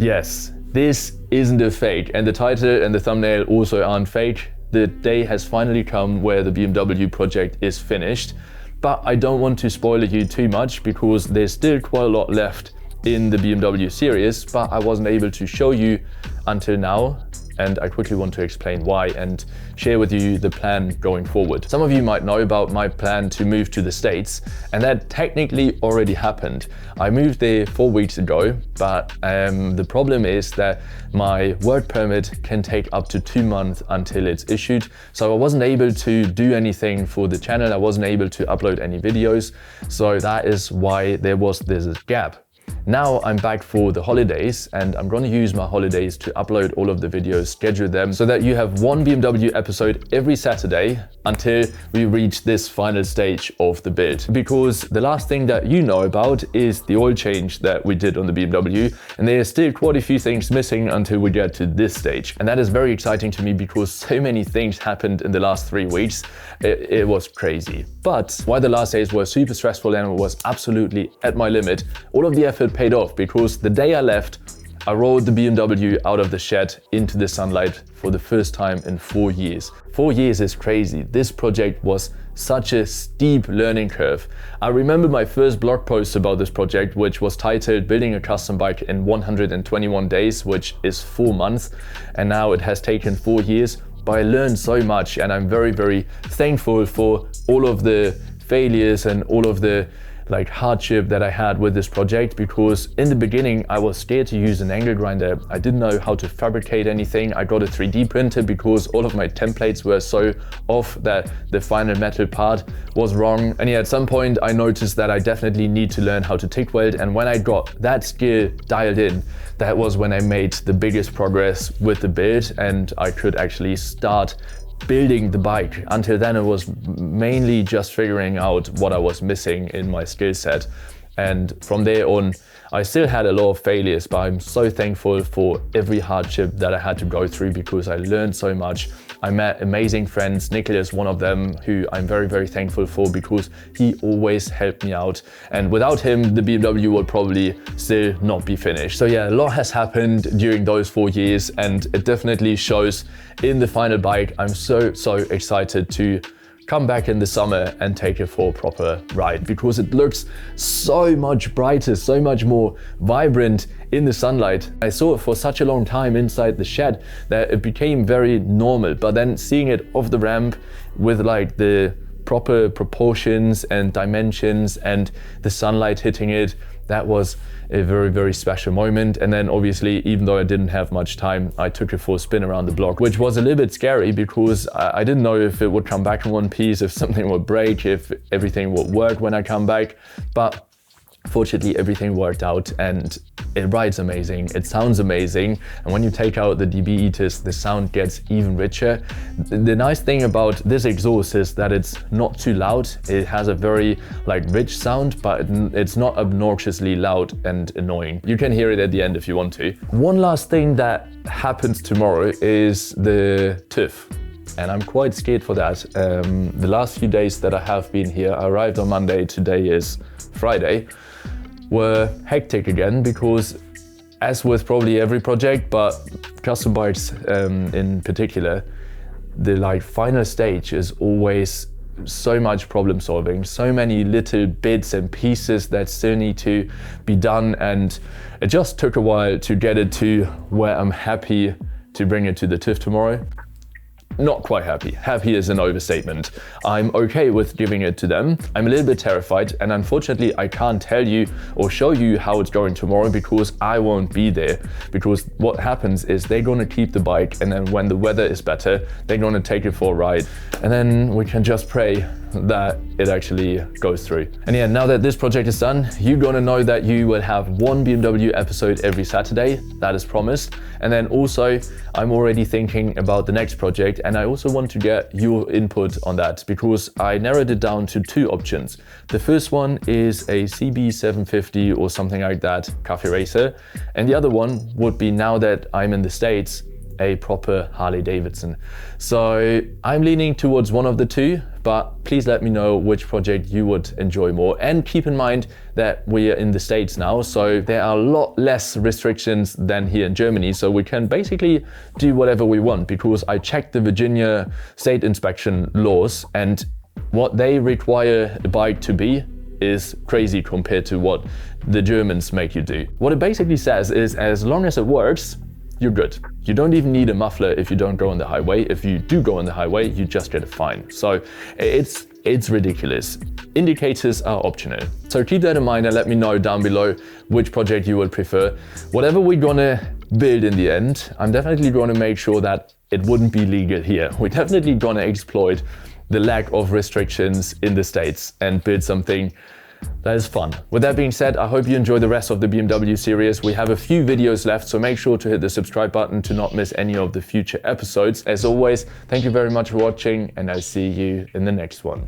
Yes, this isn't a fake, and the title and the thumbnail also aren't fake. The day has finally come where the BMW project is finished, but I don't want to spoil you too much because there's still quite a lot left in the BMW series, but I wasn't able to show you until now, and I quickly want to explain why and share with you the plan going forward. Some of you might know about my plan to move to the States, and that technically already happened. I moved there 4 weeks ago, but the problem is that my work permit can take up to 2 months until it's issued. So I wasn't able to do anything for the channel. I wasn't able to upload any videos. So that is why there was this gap. Now I'm back for the holidays, and I'm going to use my holidays to upload all of the videos, schedule them so that you have one BMW episode every Saturday until we reach this final stage of the build. Because the last thing that you know about is the oil change that we did on the BMW, and there are still quite a few things missing until we get to this stage. And that is very exciting to me because so many things happened in the last 3 weeks. It was crazy. But while the last days were super stressful and it was absolutely at my limit, all of the effort paid off because the day I left, I rode the BMW out of the shed into the sunlight for the first time in 4 years. 4 years is crazy. This project was such a steep learning curve. I remember my first blog post about this project, which was titled Building a Custom Bike in 121 Days, which is 4 months. And now it has taken 4 years. But I learned so much, and I'm very, very thankful for all of the failures and all of the hardship that I had with this project, because in the beginning I was scared to use an angle grinder. I didn't know how to fabricate anything. I got a 3D printer because all of my templates were so off that the final metal part was wrong. And yeah, at some point I noticed that I definitely need to learn how to TIG weld, and when I got that skill dialed in, that was when I made the biggest progress with the build, and I could actually start building the bike. Until then it was mainly just figuring out what I was missing in my skill set, and from there on I still had a lot of failures, but I'm so thankful for every hardship that I had to go through because I learned so much. I met amazing friends, Nicholas one of them, who I'm very, very thankful for because he always helped me out, and without him the BMW would probably still not be finished. So yeah, a lot has happened during those 4 years, and it definitely shows in the final bike. I'm so excited to come back in the summer and take it for a proper ride because it looks so much brighter, so much more vibrant in the sunlight. I saw it for such a long time inside the shed that it became very normal, but then seeing it off the ramp with the proper proportions and dimensions and the sunlight hitting it, that was a very, very special moment. And then obviously, even though I didn't have much time, I took it for a spin around the block, which was a little bit scary because I didn't know if it would come back in one piece, if something would break, if everything would work when I come back. But fortunately, everything worked out, and it rides amazing, it sounds amazing, and when you take out the dB eaters, the sound gets even richer. The nice thing about this exhaust is that it's not too loud. It has a very rich sound, but it's not obnoxiously loud and annoying. You can hear it at the end if you want to. One last thing that happens tomorrow is the TÜV. And I'm quite scared for that. The last few days that I have been here, I arrived on Monday, today is Friday, were hectic again because, as with probably every project, but custom bikes in particular, the final stage is always so much problem solving, so many little bits and pieces that still need to be done, and it just took a while to get it to where I'm happy to bring it to the TÜV tomorrow. Not quite happy. Happy is an overstatement. I'm okay with giving it to them. I'm a little bit terrified, and unfortunately I can't tell you or show you how it's going tomorrow because I won't be there. Because what happens is they're gonna keep the bike, and then when the weather is better, they're gonna take it for a ride. And then we can just pray that it actually goes through. And yeah, now that this project is done, you're gonna know that you will have one BMW episode every Saturday. That is promised. And then also, I'm already thinking about the next project, and I also want to get your input on that because I narrowed it down to 2 options. The first one is a CB750 or something like that, cafe racer. And the other one would be, now that I'm in the States, a proper Harley Davidson. So I'm leaning towards one of the two, but please let me know which project you would enjoy more. And keep in mind that we are in the States now, so there are a lot less restrictions than here in Germany. So we can basically do whatever we want, because I checked the Virginia state inspection laws, and what they require a bike to be is crazy compared to what the Germans make you do. What it basically says is, as long as it works, you're good. You don't even need a muffler if you don't go on the highway. If you do go on the highway, you just get a fine. So it's ridiculous. Indicators are optional. So keep that in mind and let me know down below which project you would prefer. Whatever we're gonna build in the end, I'm definitely gonna make sure that it wouldn't be legal here. We're definitely gonna exploit the lack of restrictions in the States and build something that is fun. With that being said, I hope you enjoy the rest of the BMW series. We have a few videos left, so make sure to hit the subscribe button to not miss any of the future episodes. As always, thank you very much for watching, and I'll see you in the next one.